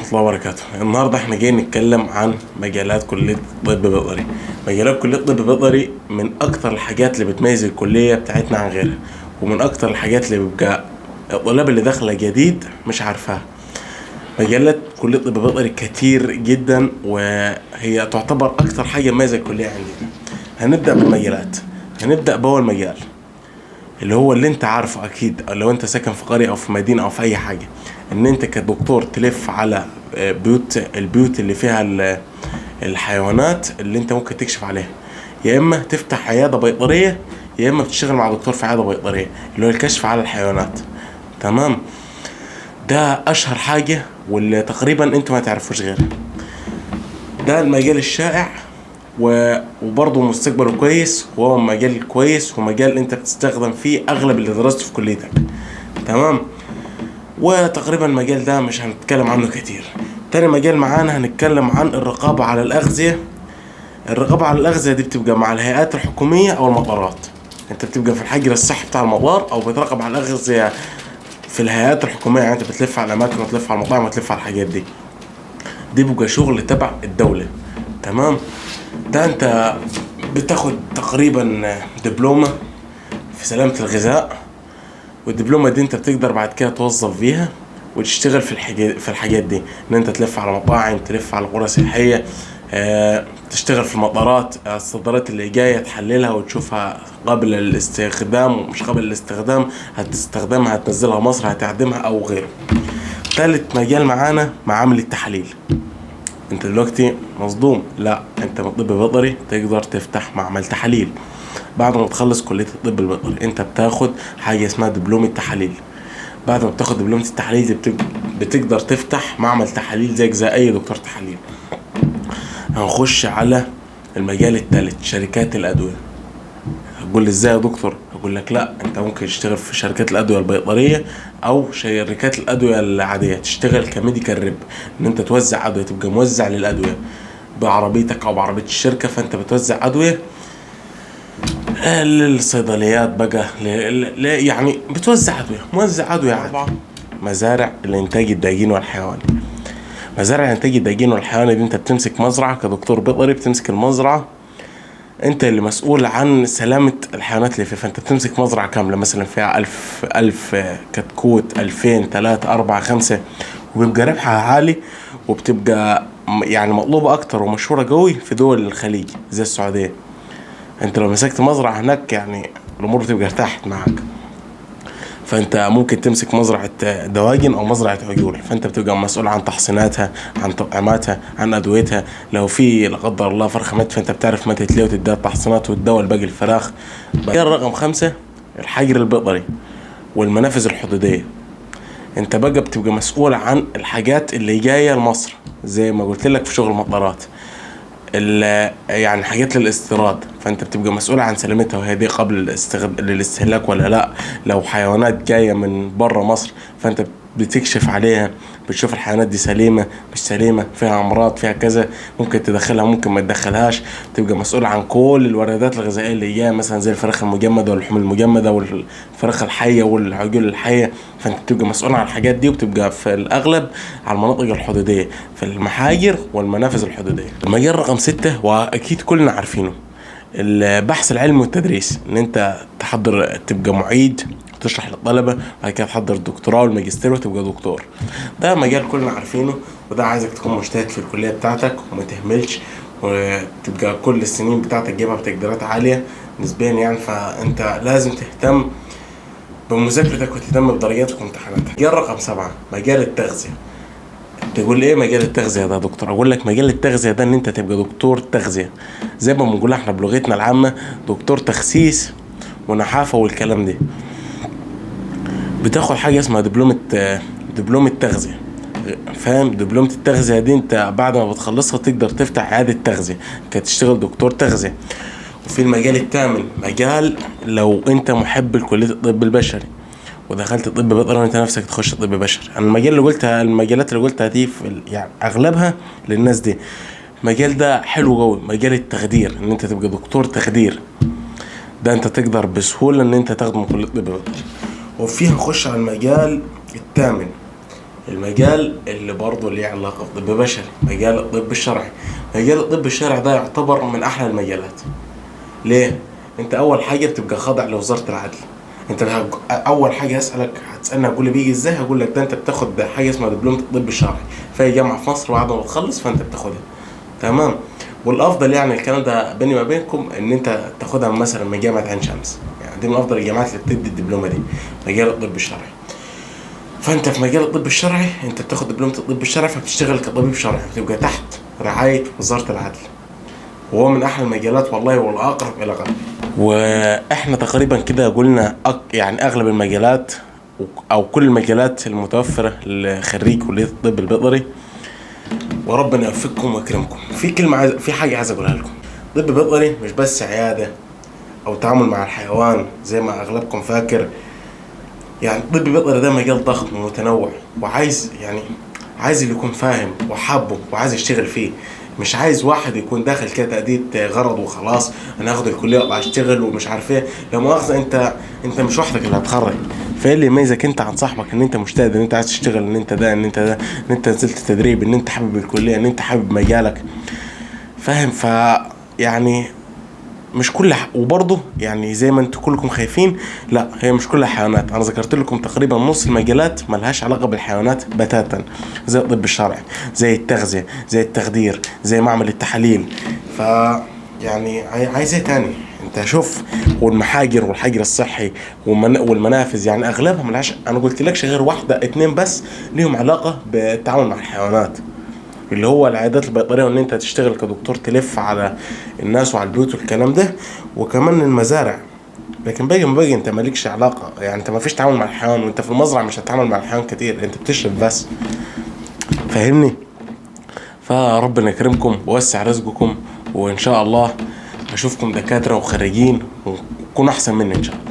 الله وبركاته. النهارده احنا جايين نتكلم عن مجالات كلية طب بيطري. مجالات كلية طب بيطري من اكتر الحاجات اللي بتميز الكلية بتاعتنا عن غيرها، ومن اكتر الحاجات اللي بيبقى الطلاب اللي داخله جديد مش عارفاها. مجالات كلية طب بيطري كتير جدا، وهي تعتبر اكتر حاجة مميزة الكلية عندنا. هنبدأ بالمجالات. هنبدأ بأول مجال اللي هو اللي انت عارفه اكيد، أو لو انت ساكن في قرية او في مدينة او في اي حاجة، ان انت كدكتور تلف على البيوت اللي فيها الحيوانات اللي انت ممكن تكشف عليها. يا اما تفتح عيادة بيطرية، يا اما بتشتغل مع دكتور في عيادة بيطرية اللي هو الكشف على الحيوانات. تمام، ده اشهر حاجة واللي تقريبا انتوا ما تعرفوش غيرها. ده المجال الشائع وبرضه مستقبله كويس، وهو مجال كويس ومجال انت بتستخدم فيه اغلب اللي درسته في كليتك. تمام، وتقريبا المجال ده مش هنتكلم عنه كتير. تاني مجال معانا هنتكلم عن الرقابة على الأغذية. الرقابة على الأغذية دي بتبقى مع الهيئات الحكومية أو المطارات. انت بتبقى في الحجر الصحي بتاع المطار، أو بتراقب على الأغذية في الهيئات الحكومية. يعني انت بتلف على الأماكن وتلف على المطاعم وتلف على الحاجات دي بيبقى شغل تبع الدولة. تمام، ده انت بتاخد تقريبا دبلومة في سلامة الغذاء، والدبلومة دي انت بتقدر بعد كده توظف فيها وتشتغل في الحاجات دي، ان انت تلف على مطاعم، تلف على قرى سياحية، تشتغل في المطارات. الصادرات اللي جاية تحللها وتشوفها قبل الاستخدام ومش قبل الاستخدام، هتستخدمها، هتنزلها مصر، هتعدمها او غيره. ثالث مجال معانا معامل التحاليل. انت دلوقتي مصدوم؟ لا، انت من طب بيطري تقدر تفتح معمل تحاليل. بعد ما تخلص كلية الطب البيطري انت بتاخد حاجة اسمها دبلوم التحاليل. بعد ما بتاخد دبلومة التحاليل دي بتقدر تفتح معمل تحاليل زيك زي اي دكتور تحاليل. هنخش على المجال الثالث، شركات الادوية. هتقول لي ازاي يا دكتور؟ هقول لك لا، انت ممكن تشتغل في شركات الادوية البيطرية او شركات الادوية العادية، تشتغل كميديكال ريب، ان انت توزع ادوية، تبقى موزع للادوية بعربيتك او بعربية الشركة. فانت بتوزع ادوية للصيدليات بقى، يعني بتوزع ادوية، موزع ادوية عادي. مزارع الانتاج الداجين والحيواني. مزارع الانتاج الداجين والحيواني دي انت بتمسك مزرعة كدكتور بيطري، بتمسك المزرعة، انت اللي مسؤول عن سلامة الحيوانات اللي فيها. فانت بتمسك مزرعة كاملة مثلا فيها 1000 كتكوت، 2000، 3، 4، 5، وبيبقى ربحها عالي، وبتبقى يعني مطلوبة اكتر ومشهورة قوي في دول الخليج زي السعودية. انت لو مسكت مزرعة هناك يعني الامور بتبقى ارتاحت معاك. فانت ممكن تمسك مزرعة دواجن او مزرعة عجول، فانت بتبقى مسؤول عن تحصيناتها، عن تطعيماتها، عن ادويتها. لو في لا قدر الله فرخة مات، فانت بتعرف متى تليه وتديها التحصينات والدواء لباقي الفراخ. رقم 5 الحجر البيطري والمنافذ الحدودية. انت بقى بتبقى مسؤول عن الحاجات اللي جاية لمصر، زي ما قلت لك في شغل المطارات، يعني حاجات للاستيراد. فانت بتبقى مسؤول عن سلامتها، وهي دي قبل للاستهلاك ولا لا. لو حيوانات جاية من بره مصر، فانت بتكشف عليها، بتشوف الحيوانات دي سليمة مش سليمة، فيها امراض، فيها كذا، ممكن تدخلها ممكن ما تدخلهاش. تبقى مسؤول عن كل الواردات الغذائية اللي جاية، مثلا زي الفراخ المجمدة واللحوم المجمدة والفراخ الحية والعجول الحية. فانت بتبقى مسؤول عن الحاجات دي، وبتبقى في الاغلب على المناطق الحدودية، في المحاجر والمنافذ الحدودية. المجال رقم 6 واكيد كلنا عارفينه، البحث العلمي والتدريس. ان انت تحضر، تبقى معيد وتشرح للطلبة، بعد كده تحضر الدكتوراه والماجستير وتبقى دكتور. ده مجال كلنا عارفينه، وده عايزك تكون مجتهد في الكلية بتاعتك وما تهملش، وتبقى كل السنين بتاعتك تجيبها بتقديرات عالية نسبيا يعني. فانت لازم تهتم بمذاكرتك وتهتم بدرجاتك وامتحاناتك. مجال رقم 7 مجال التغذية. تقول ايه مجال التغذية ده يا دكتور؟ اقول لك مجال التغذية ده ان انت تبقى دكتور تغذية، زي ما بنقول احنا بلغتنا العامة دكتور تخسيس ونحافة والكلام ده. بتاخد حاجة اسمها دبلومة تغذية. فاهم؟ دبلومة التغذية دي انت بعد ما بتخلصها تقدر تفتح عيادة تغذية، تشتغل دكتور تغذية. وفي المجال الثامن مجال، لو انت محب لكلية الطب البشري ودخلت طب بيطري وانت نفسك تخش طب بشري. انا المجالات اللي قلتها دي يعني اغلبها للناس دي. المجال ده حلو قوي، مجال التخدير، ان انت تبقى دكتور تخدير. ده انت تقدر بسهولة ان انت تاخده من كلية طب بيطري. وفيها نخش على المجال الثامن المجال اللي برضه ليه علاقة بطب بشري مجال الطب الشرعي. مجال الطب الشرعي ده يعتبر من أحلى المجالات. ليه؟ أنت أول حاجة بتبقى خاضع لوزارة العدل. أنت أول حاجة هتسألني هقول لي بيجي إزاي؟ هقول لك ده أنت بتاخد حاجة اسمها دبلومة الطب الشرعي في أي جامعة في مصر، وبعد ما تخلص فأنت بتاخدها. تمام. والأفضل يعني الكلام ده بيني وما بينكم إن أنت تاخدها مثلا من جامعة عين شمس، يعني دي من أفضل الجامعات اللي بتدي الدبلومة دي، مجال الطب الشرعي. فانت في مجال الطب الشرعي انت بتاخد دبلومه الطب الشرعي، فبتشتغل كطبيب شرعي، بتبقى تحت رعايه وزاره العدل، وهو من احلى المجالات والله، والاقرب الى قلبي. واحنا تقريبا كده قلنا يعني اغلب المجالات او كل المجالات المتوفره لخريج كليه الطب البيطري، وربنا يوفقكم ويكرمكم. في حاجه عايز اقولها لكم. الطب البيطري مش بس عياده او تعامل مع الحيوان زي ما اغلبكم فاكر. يعني الطب البيطري ده مجال ضخم ومتنوع، وعايز عايز اللي يكون فاهم وحبه وعايز يشتغل فيه. مش عايز واحد يكون داخل كده تأدية غرض وخلاص، انا هاخد الكليه واطلع اشتغل ومش عارف ايه. لا مؤاخذه، انت مش وحدك اللي هتخرج. فايه اللي يميزك انت عن صاحبك؟ ان انت مجتهد، ان انت عايز تشتغل، ان انت ده، ان انت نزلت تدريب، ان انت حابب الكليه، ان انت حابب مجالك. فاهم؟ يعني مش وبرضه يعني زي ما انتوا كلكم خايفين، لا هي مش كلها حيوانات. انا ذكرت لكم تقريبا نص المجالات ملهاش علاقه بالحيوانات بتاتا، زي الطب الشرعي، زي التغذيه، زي التخدير، زي معمل التحاليل. ف يعني عايز ايه تاني؟ انت شوف، والمحاجر والحجر الصحي والمنافذ، يعني اغلبها ملهاش، انا قلت لكش غير واحده اتنين بس ليهم علاقه بالتعامل مع الحيوانات، اللي هو العيادات البيطريه، وان انت تشتغل كدكتور تلف على الناس وعلى البيوت والكلام ده، وكمان المزارع. لكن باقي انت مالكش علاقه، يعني انت ما فيش تعامل مع الحيوان، وانت في المزرعه مش هتتعامل مع الحيوان كتير، انت بتشرب بس. فاهمني؟ فربنا يكرمكم ووسع رزقكم، وان شاء الله اشوفكم دكاتره وخريجين وتكونوا احسن مني ان شاء الله.